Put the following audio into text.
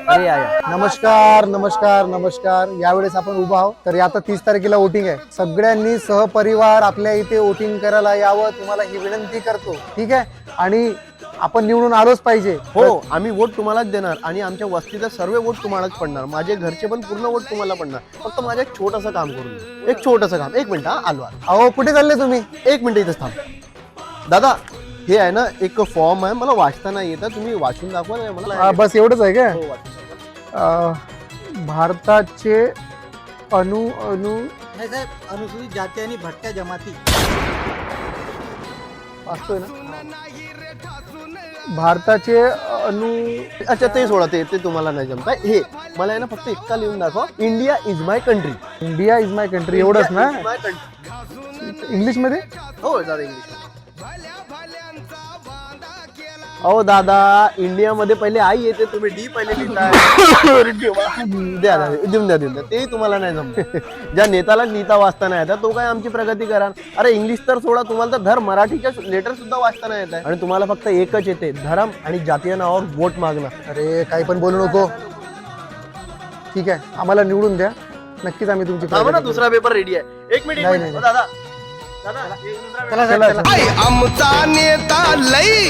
अरे या नमस्कार नमस्कार नमस्कार. यावेळेस आपण उभा आहोत. तर आता 30 तारखेला वोटिंग आहे. सगळ्यांनी सहपरिवार आपल्या इथे वोटिंग करायला यावं, तुम्हाला ही विनंती करतो. ठीक आहे. आणि आपण निवडून आलोच पाहिजे. हो, आम्ही वोट तुम्हालाच देणार आणि आमच्या वस्तीचे सर्व वोट तुम्हालाच पडणार. माझे घरचे पण पूर्ण वोट तुम्हाला पडणार. फक्त माझं एक छोटंसं काम करून दे. एक छोटंसं काम. 1 मिनिट. आलो. अहो कुठे चालले तुम्ही? 1 मिनिट इथेच थांब. दादा, हे आहे ना एक फॉर्म आहे, मला वाचता नाही येतं. तुम्ही वाचून दाखवा ना मला. बस एवढंच आहे का? हो, वाचून दाखवा. भारताचे अणु नाही साहेब, अनुसूचित जाती आणि भटक्या जमाती. वाचतोय ना? भारताचे अच्छा, ते सोडा, ते तुम्हाला नाही जमताय. हे मला आहे ना फक्त इतका लिहून दाखवा. India is my country. India is my country. एवढंच ना? माय कंट्री. इंग्लिश मध्ये? हो दादा, इंग्लिश. अहो दादा, इंडिया मध्ये पहिले आई येते, तुम्ही डी पहिले लिहिताय. द्या देऊन द्या. ते तुम्हाला नाही जमत. ज्या नेताला नीता वाचता नाही येतात तो काय आमची प्रगती करा. अरे इंग्लिश तर सोडा, तुम्हाला तर धर मराठीच्या लेटर सुद्धा वाचता नाही येत आहे आणि तुम्हाला फक्त एकच येते, धर्म आणि जातीय नावावर वोट मागणं. अरे काही पण बोलू नको. ठीक आहे, आम्हाला निवडून द्या. नक्कीच आम्ही तुमची थांबा ना, प्रगती दुसरा पेपर रेडी आहे. 1 मिनिट. नाही, नाही. दादा दादा, एक दुसरा करू. चला, चला. आमचा नेता लई